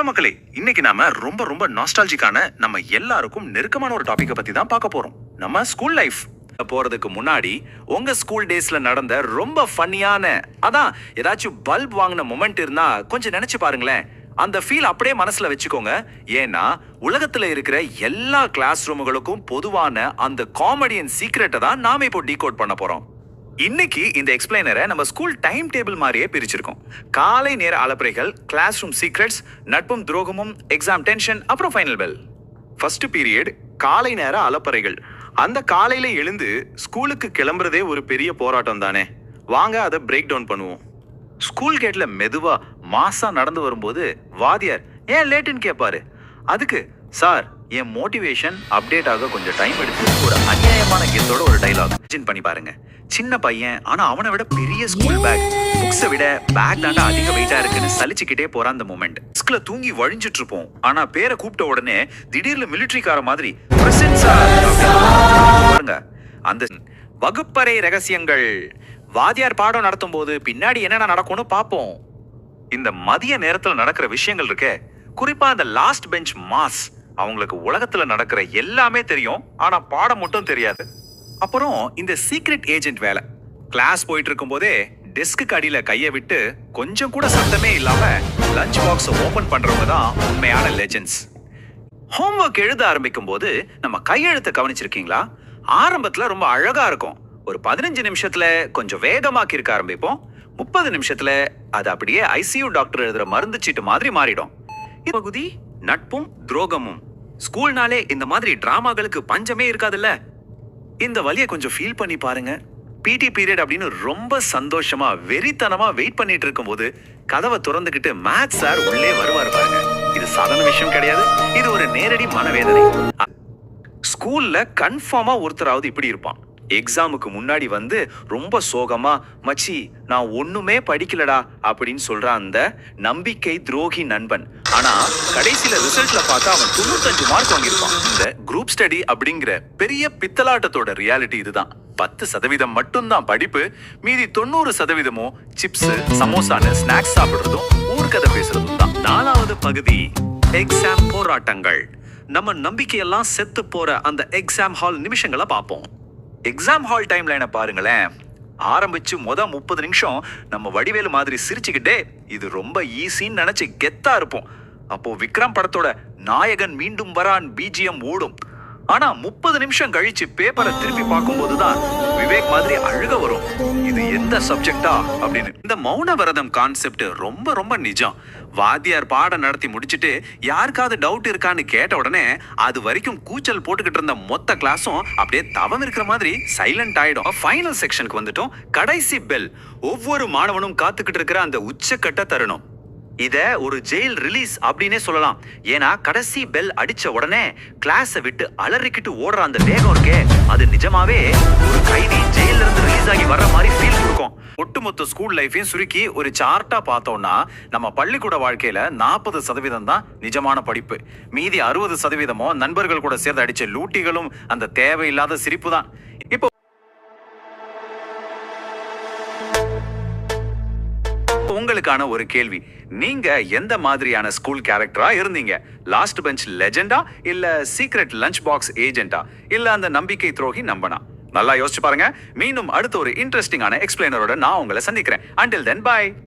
மக்களே, இன்னைக்கு நாம ரொம்ப ரொம்ப நாஸ்டாலஜிக்கான நம்ம எல்லாருக்கும் நெருக்கமான ஒரு டாபிக்கை பத்தி தான் பார்க்க போறோம். நம்ம ஸ்கூல் லைஃப். போறதுக்கு முன்னாடி உங்க ஸ்கூல் டேஸ்ல நடந்த ரொம்ப ஃபன்னியான ஏதாச்சும் பல்ப் வாங்கின மொமெண்ட் இருந்தா கொஞ்சம் நினைச்சு பாருங்களேன். அந்த ஃபீல் அப்படியே மனசுல வச்சுக்கோங்க. ஏன்னா உலகத்துல இருக்கிற எல்லா கிளாஸ் ரூமுகளுக்கும் பொதுவான அந்த காமெடியன் சீக்ரெட்டை தான் நாம இப்போ டீகோட் பண்ண போறோம். இன்னைக்கு இந்த எக்ஸ்பிளைனரை நம்ம ஸ்கூல் டைம் டேபிள் மாதிரியே பிரிச்சிருக்கோம். காலை நேர அலப்பறைகள், கிளாஸ் ரூம் சீக்ரெட்ஸ், நட்பும் துரோகமும், எக்ஸாம் டென்ஷன், அப்புறம் ஃபைனல் பெல். ஃபர்ஸ்ட் பீரியட் காலை நேர அலப்பறைகள். அந்த காலையில எழுந்து ஸ்கூலுக்கு கிளம்புறதே ஒரு பெரிய போராட்டம் தானே. வாங்க அதை பிரேக் டவுன் பண்ணுவோம். ஸ்கூல் கேட்ல மெதுவா மாசா நடந்து வரும்போது வாத்தியார் ஏன் லேட்டுன்னு கேட்பாரு. அதுக்கு சார் என் மோட்டிவேஷன் அப்டேட் ஆக கொஞ்சம் டைம் எடுத்து ஒரு அநியாயமான கெத்தோட ஒரு டைலாக் பண்ணி பாருங்க. சின்ன பையன், ஆனா அவனை விட பெரிய ஸ்கூல் பேக், புக்ஸை விட பேக் தாண்டா அதிக வெயிட்டா இருக்குன்னு சலிச்சுக்கிட்டே போறான் அந்த மூமெண்ட். ஸ்கூல்ல தூங்கி வழிஞ்சிட்டு இருப்போம். ஆனா பேரை கூப்பிட்ட உடனே திடீர்னு மிலிட்டரிக்கார மாதிரி பாருங்க. அந்த வகுப்பறை ரகசியங்கள். வாத்தியார் பாடம் நடத்தும் போது பின்னாடி என்னென்ன நடக்கும்னு பார்ப்போம். இந்த மதிய நேரத்துல நடக்கிற விஷயங்கள் இருக்க, குறிப்பா அந்த லாஸ்ட் பெஞ்ச் மாஸ். அவங்களுக்கு உலகத்துல நடக்கிற எல்லாமே தெரியும், ஆனா பாடம் மட்டும் தெரியாது. அப்புறம் இந்த சீக்ரெட் ஏஜென்ட் வேலை. கிளாஸ் போயிட்டு இருக்கும் போதே டெஸ்க்கு அடியில கையை விட்டு கொஞ்சம் கூட சத்தமே இல்லாம லஞ்ச் பாக்ஸ் ஓபன் பண்றவங்க தான் உண்மையான லெஜெண்ட்ஸ். ஹோம்வொர்க் எழுத ஆரம்பிக்கும் போது நம்ம கையெழுத்தை கவனிச்சிருக்கீங்களா? ஆரம்பத்துல ரொம்ப அழகா இருக்கும். ஒரு 15 நிமிஷத்துல கொஞ்சம் வேகமாக்கி இருக்க ஆரம்பிப்போம். 30 நிமிஷத்துல அது அப்படியே ஐசியூ டாக்டர் எழுதுற மருந்து சீட்டு மாதிரி மாறிடும். பகுதி நட்பும் துரோகமும். ஸ்கூல்னாலே இந்த மாதிரி டிராமாக்களுக்கு பஞ்சமே இருக்காதுல்ல. இந்த வழியை கொஞ்சம் ஃபீல் பண்ணி பாருங்க. பிடி பீரியட் அப்படின்னு ரொம்ப சந்தோஷமா வெறித்தனமா வெயிட் பண்ணிட்டு இருக்கும் போது கதவை திறந்துகிட்டு மேத்ஸ் சார் உள்ளே வருவார் பாருங்க. இது சாதாரண விஷயம் கிடையாது. இது ஒரு நேரடி மனவேதனை. ஸ்கூல்ல கன்ஃபார்மா ஒருத்தராவது இப்படி இருப்பான். எக்ஸாமுக்கு முன்னாடி வந்து ரொம்ப சோகமா, மச்சி நான் ஒண்ணுமே படிக்கலடா அப்படின்னு சொல்ற அந்த நம்பிக்கை துரோகி நண்பன். ஆனா கடைசியில ரிசல்ட்ல பார்த்தா அவன் 95 மார்க் வாங்கியிருப்பான். இந்த குரூப் ஸ்டடி அப்படிங்கிற பெரிய பித்தலாட்டத்தோட ரியாலிட்டி இதுதான். 10% மட்டும்தான் படிப்பு, மீதி 90% சிப்ஸ், சமோசான்னு ஸ்நாக்ஸ் சாப்பிடுறதும் ஊர்கதை பேசுறதும் தான். 4வது பகுதி எக்ஸாம் போராட்டங்கள். நம்ம நம்பிக்கையெல்லாம் செத்து போற அந்த எக்ஸாம் ஹால் நிமிஷங்களை பார்ப்போம். எக்ஸாம் ஹால் டைம் லைனை பாருங்களேன். ஆரம்பிச்சு 30 நிமிஷம் நம்ம வடிவேலு மாதிரி சிரிச்சுக்கிட்டே இது ரொம்ப ஈஸின்னு நினைச்சு கெத்தா இருப்போம். அப்போ விக்ரம் படத்தோட நாயகன் மீண்டும் வரான் பிஜிஎம் ஓடும். ஆனா 30 நிமிஷம் கழிச்சு பேப்பரை திருப்பி பார்க்கும் போதுதான் விவேக் மாதிரி அழுக வரும். இது எந்த சப்ஜெக்டா அப்படின்னு. இந்த மௌன விரதம் கான்செப்ட் ரொம்ப ரொம்ப நிஜம். வாத்தியார் பாடம் நடத்தி முடிச்சுட்டு யாருக்காவது டவுட் இருக்கான்னு கேட்ட உடனே அது வரைக்கும் கூச்சல் போட்டுக்கிட்டு இருந்த மொத்த கிளாஸும் அப்படியே தவம் இருக்கிற மாதிரி சைலண்ட் ஆயிடும். ஃபைனல் செக்ஷனுக்கு வந்துட்டோம். கடைசி பெல். ஒவ்வொரு மாணவனும் காத்துக்கிட்டு இருக்கிற அந்த உச்சக்கட்ட தருணம். இத ஒரு ஜெயில் ரிலீஸ் அப்படின்னே சொல்லலாம். ஏன்னா கடைசி பெல் அடிச்ச உடனே கிளாஸை விட்டு அலறிக்கிட்டு ஓடுற அந்த வேகம் இருக்கே, அது நிஜமாவே ஒரு கைதி ஜெயில இருந்து ரிலீஸ் ஆகி வர்ற மாதிரி ஃபீல் கொடுக்கும். ஒட்டுமொத்த ஸ்கூல் லைஃபையும் சுருக்கி ஒரு சார்ட்டா பார்த்தோம்னா நம்ம பள்ளிக்கூட வாழ்க்கையில 40% தான் நிஜமான படிப்பு, மீதி 60% நண்பர்கள் கூட சேர்ந்து அடிச்ச லூட்டிகளும் அந்த தேவையில்லாத சிரிப்பு தான். இப்போ உங்களுக்கான ஒரு கேள்வி. நீங்க எந்த மாதிரியான ஸ்கூல் கேரக்டரா இருந்தீங்க? லாஸ்ட் பெஞ்ச் லெஜெண்டா, இல்ல சீக்ரெட் லஞ்ச் பாக்ஸ் ஏஜென்டா, இல்ல அந்த நம்பிக்கை துரோகி நம்பனா? நல்லா யோசிச்சு பாருங்க. மீண்டும் அடுத்த ஒரு இன்ட்ரெஸ்டிங்கான எக்ஸ்பிளைனரோட நான் உங்களை சந்திக்கிறேன். Until then, bye.